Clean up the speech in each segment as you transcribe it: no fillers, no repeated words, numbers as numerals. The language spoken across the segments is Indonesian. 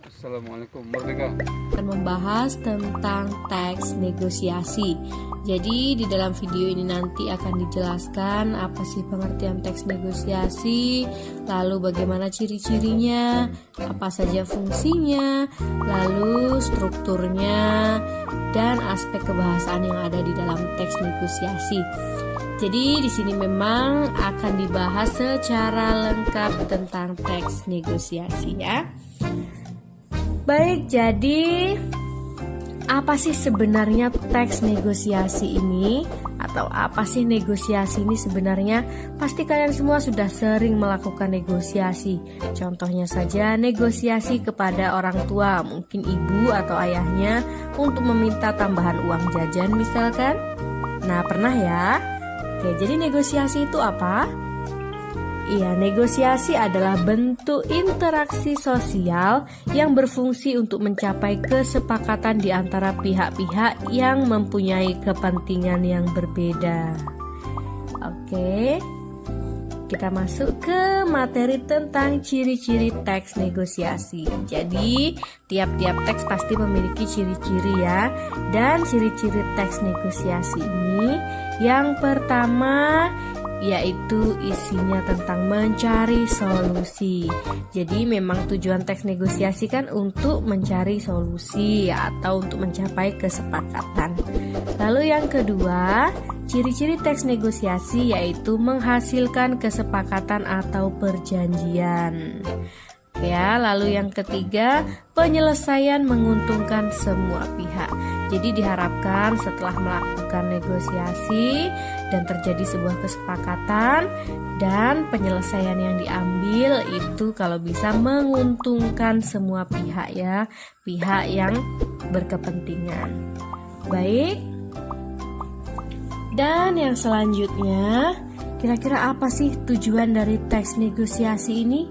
Assalamualaikum, Merdeka. Akan membahas tentang teks negosiasi. Jadi di dalam video ini nanti akan dijelaskan apa sih pengertian teks negosiasi, lalu bagaimana ciri-cirinya, apa saja fungsinya, lalu strukturnya, dan aspek kebahasaan yang ada di dalam teks negosiasi. Jadi di sini memang akan dibahas secara lengkap tentang teks negosiasi ya. Baik, jadi apa sih sebenarnya teks negosiasi ini? Atau apa sih negosiasi ini sebenarnya? Pasti kalian semua sudah sering melakukan negosiasi. Contohnya saja negosiasi kepada orang tua, mungkin ibu atau ayahnya untuk meminta tambahan uang jajan misalkan. Nah, pernah ya? Oke, jadi negosiasi itu apa? Iya, negosiasi adalah bentuk interaksi sosial yang berfungsi untuk mencapai kesepakatan di antara pihak-pihak yang mempunyai kepentingan yang berbeda. Oke, kita masuk ke materi tentang ciri-ciri teks negosiasi. Jadi, tiap-tiap teks pasti memiliki ciri-ciri ya. Dan ciri-ciri teks negosiasi ini yang pertama yaitu isinya tentang mencari solusi. Jadi memang tujuan teks negosiasi kan untuk mencari solusi atau untuk mencapai kesepakatan. Lalu yang kedua, ciri-ciri teks negosiasi yaitu menghasilkan kesepakatan atau perjanjian. Ya, lalu yang ketiga, penyelesaian menguntungkan semua pihak. Jadi diharapkan setelah melakukan negosiasi dan terjadi sebuah kesepakatan dan penyelesaian yang diambil itu kalau bisa menguntungkan semua pihak ya, pihak yang berkepentingan. Baik. Dan yang selanjutnya, kira-kira apa sih tujuan dari teks negosiasi ini?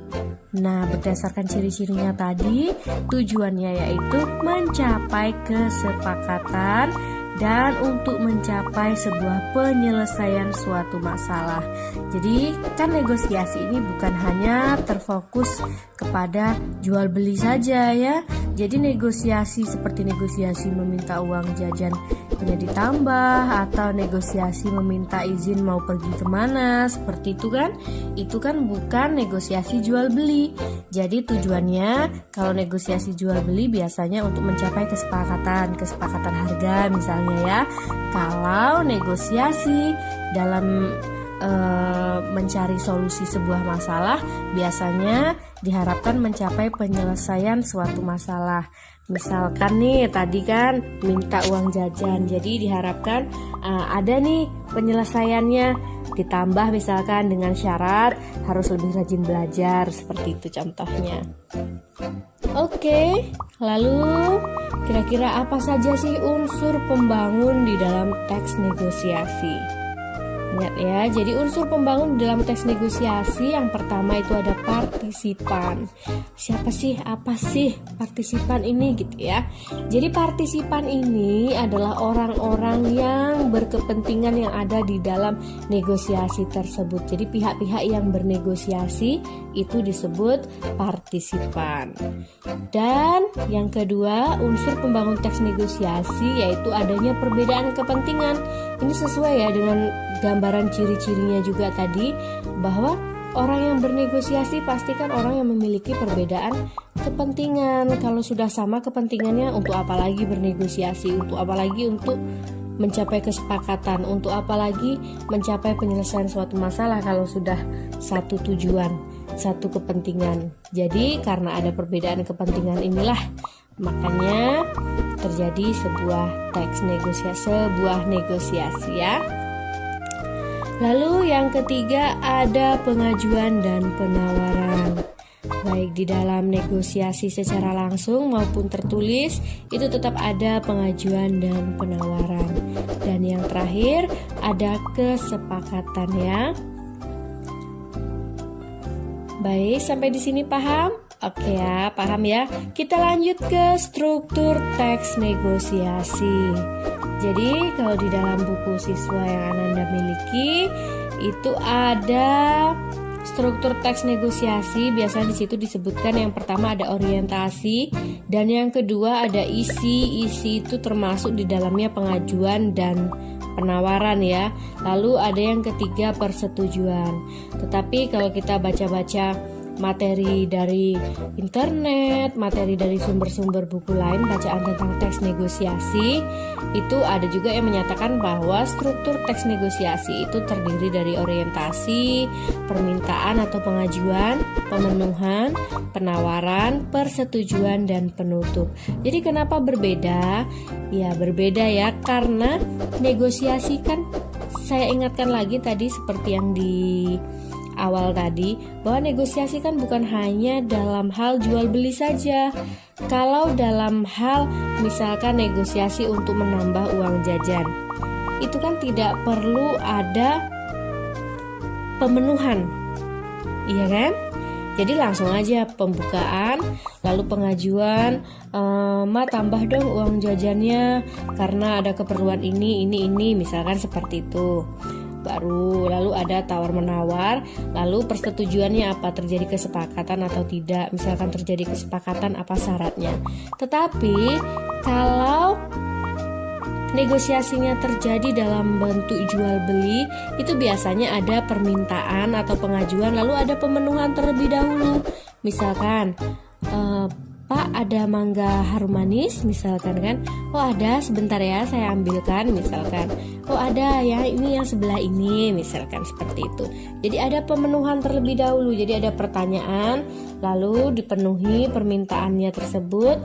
Nah, berdasarkan ciri-cirinya tadi, tujuannya yaitu mencapai kesepakatan dan untuk mencapai sebuah penyelesaian suatu masalah. Jadi, kan negosiasi ini bukan hanya terfokus kepada jual beli saja ya. Jadi negosiasi seperti negosiasi meminta uang jajannya ditambah atau negosiasi meminta izin mau pergi kemana, seperti itu kan. Itu kan bukan negosiasi jual beli. Jadi tujuannya kalau negosiasi jual beli biasanya untuk mencapai kesepakatan harga misalnya ya. Kalau negosiasi dalam mencari solusi sebuah masalah biasanya diharapkan mencapai penyelesaian suatu masalah. Misalkan nih tadi kan minta uang jajan, jadi diharapkan ada nih penyelesaiannya, ditambah misalkan dengan syarat harus lebih rajin belajar, seperti itu contohnya. Oke, lalu kira-kira apa saja sih unsur pembangun di dalam teks negosiasi? Ingat ya, jadi unsur pembangun dalam teks negosiasi yang pertama itu ada partisipan. Siapa sih, apa sih partisipan ini gitu ya. Jadi partisipan ini adalah orang-orang yang berkepentingan yang ada di dalam negosiasi tersebut. Jadi pihak-pihak yang bernegosiasi itu disebut partisipan. Dan yang kedua, unsur pembangun teks negosiasi yaitu adanya perbedaan kepentingan. Ini sesuai ya dengan gambaran ciri-cirinya juga tadi, bahwa orang yang bernegosiasi pastikan orang yang memiliki perbedaan kepentingan. Kalau sudah sama kepentingannya, untuk apa lagi bernegosiasi, untuk apa lagi untuk mencapai kesepakatan, untuk apa lagi mencapai penyelesaian suatu masalah kalau sudah satu tujuan, satu kepentingan. Jadi karena ada perbedaan kepentingan inilah makanya terjadi sebuah teks negosiasi ya. Lalu yang ketiga ada pengajuan dan penawaran. Baik di dalam negosiasi secara langsung maupun tertulis itu tetap ada pengajuan dan penawaran. Dan yang terakhir ada kesepakatan ya. Baik, sampai di sini paham? Oke ya, paham ya. Kita lanjut ke struktur teks negosiasi. Jadi kalau di dalam buku siswa yang Ananda miliki itu ada struktur teks negosiasi biasanya di situ disebutkan yang pertama ada orientasi dan yang kedua ada isi. Isi itu termasuk di dalamnya pengajuan dan penawaran ya. Lalu ada yang ketiga persetujuan. Tetapi kalau kita baca-baca materi dari internet, materi dari sumber-sumber buku lain, bacaan tentang teks negosiasi, itu ada juga yang menyatakan bahwa struktur teks negosiasi itu terdiri dari orientasi, permintaan atau pengajuan, pemenuhan, penawaran, persetujuan, dan penutup. Jadi kenapa berbeda? Ya berbeda ya, karena negosiasi kan, saya ingatkan lagi tadi seperti yang di awal tadi, bahwa negosiasi kan bukan hanya dalam hal jual beli saja. Kalau dalam hal misalkan negosiasi untuk menambah uang jajan, itu kan tidak perlu ada pemenuhan, iya kan? Jadi langsung aja pembukaan, lalu pengajuan, Ma tambah dong uang jajannya karena ada keperluan ini, misalkan seperti itu. Baru lalu ada tawar menawar, lalu persetujuannya apa, terjadi kesepakatan atau tidak, misalkan terjadi kesepakatan apa syaratnya. Tetapi kalau negosiasinya terjadi dalam bentuk jual beli, itu biasanya ada permintaan atau pengajuan, lalu ada pemenuhan terlebih dahulu. Misalkan Pak, ada mangga harum manis misalkan kan. Oh ada, sebentar ya saya ambilkan misalkan. Oh ada ya, ini yang sebelah ini misalkan seperti itu. Jadi ada pemenuhan terlebih dahulu. Jadi ada pertanyaan, lalu dipenuhi permintaannya tersebut,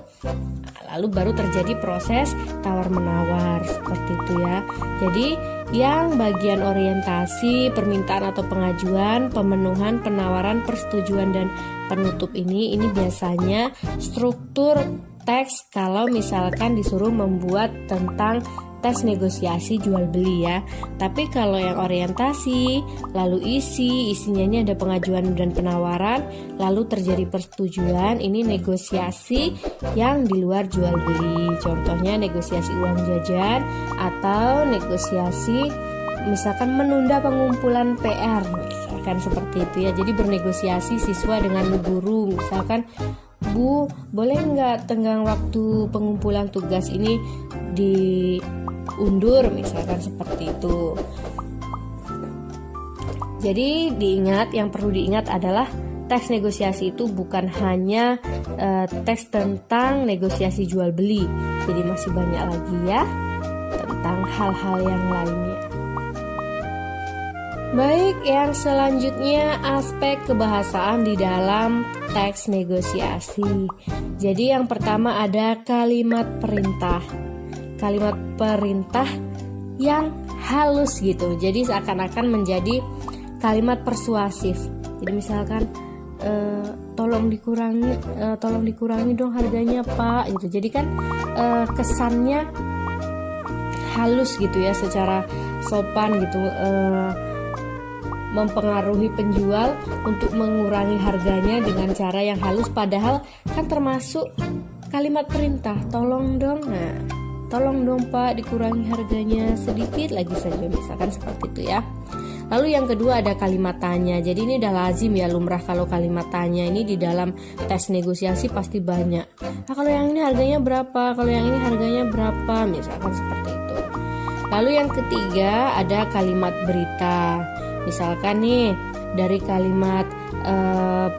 lalu baru terjadi proses tawar menawar seperti itu ya. Jadi yang bagian orientasi, permintaan atau pengajuan, pemenuhan, penawaran, persetujuan, dan penutup ini biasanya struktur teks kalau misalkan disuruh membuat tentang teks negosiasi jual beli ya. Tapi kalau yang orientasi, lalu isinya ini ada pengajuan dan penawaran, lalu terjadi persetujuan, ini negosiasi yang di luar jual beli. Contohnya negosiasi uang jajan atau negosiasi misalkan menunda pengumpulan PR, misalkan seperti itu ya. Jadi bernegosiasi siswa dengan guru, misalkan Bu, boleh nggak tenggang waktu pengumpulan tugas ini diundur, misalkan seperti itu. Jadi yang perlu diingat adalah teks negosiasi itu bukan hanya teks tentang negosiasi jual beli. Jadi masih banyak lagi ya tentang hal-hal yang lainnya. Baik, yang selanjutnya aspek kebahasaan di dalam teks negosiasi. Jadi yang pertama ada kalimat perintah. Kalimat perintah yang halus gitu. Jadi seakan-akan menjadi kalimat persuasif. Jadi misalkan tolong dikurangi dong harganya Pak gitu. Jadi kan kesannya halus gitu ya, secara sopan gitu, mempengaruhi penjual untuk mengurangi harganya dengan cara yang halus, padahal kan termasuk kalimat perintah, tolong dong Pak dikurangi harganya sedikit lagi saja, misalkan seperti itu ya. Lalu yang kedua ada kalimat tanya. Jadi ini udah lazim ya, lumrah kalau kalimat tanya ini di dalam tes negosiasi pasti banyak. Nah kalau yang ini harganya berapa, kalau yang ini harganya berapa, misalkan seperti itu. Lalu yang ketiga ada kalimat berita. Misalkan nih dari kalimat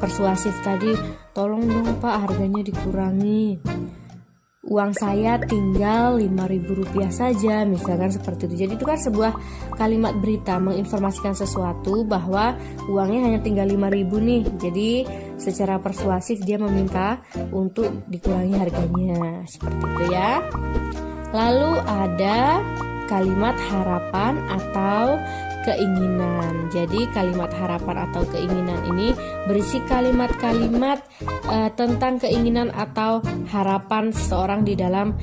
persuasif tadi, tolong dong Pak harganya dikurangi, uang saya tinggal Rp5.000 saja, misalkan seperti itu. Jadi itu kan sebuah kalimat berita, menginformasikan sesuatu bahwa uangnya hanya tinggal Rp5.000 nih. Jadi secara persuasif dia meminta untuk dikurangi harganya, seperti itu ya. Lalu ada kalimat harapan atau keinginan. Jadi kalimat harapan atau keinginan ini berisi kalimat-kalimat tentang keinginan atau harapan seseorang di dalam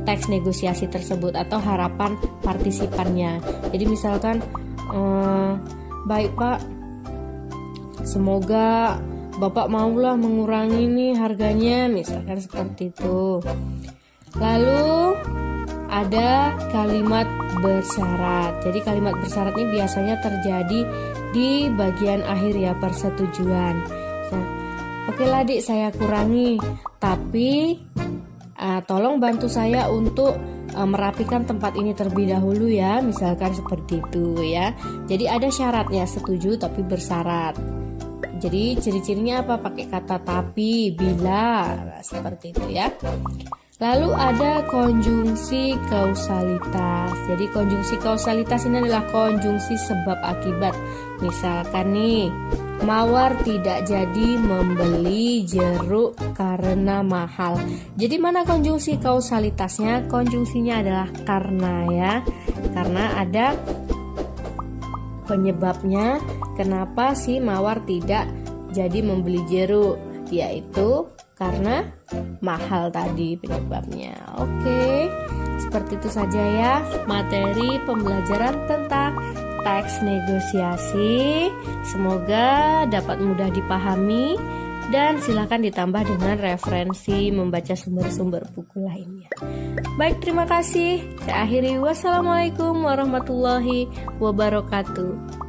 teks negosiasi tersebut atau harapan partisipannya. Jadi misalkan baik Pak, semoga Bapak maulah mengurangi nih harganya, misalkan seperti itu. Lalu ada kalimat bersyarat. Jadi kalimat bersyarat ini biasanya terjadi di bagian akhir ya, persetujuan. Nah, oke lah Dik, saya kurangi, tapi tolong bantu saya untuk merapikan tempat ini terlebih dahulu ya, misalkan seperti itu ya. Jadi ada syaratnya, setuju tapi bersyarat. Jadi ciri-cirinya apa? Pakai kata tapi, bila, seperti itu ya. Lalu ada konjungsi kausalitas. Jadi konjungsi kausalitas ini adalah konjungsi sebab akibat. Misalkan nih, Mawar tidak jadi membeli jeruk karena mahal. Jadi mana konjungsi kausalitasnya? Konjungsinya adalah karena ya. Karena ada penyebabnya kenapa si Mawar tidak jadi membeli jeruk, yaitu karena mahal tadi penyebabnya. Oke, seperti itu saja ya materi pembelajaran tentang teks negosiasi. Semoga dapat mudah dipahami dan silakan ditambah dengan referensi membaca sumber-sumber buku lainnya. Baik, terima kasih. Saya akhiri. Wassalamualaikum warahmatullahi wabarakatuh.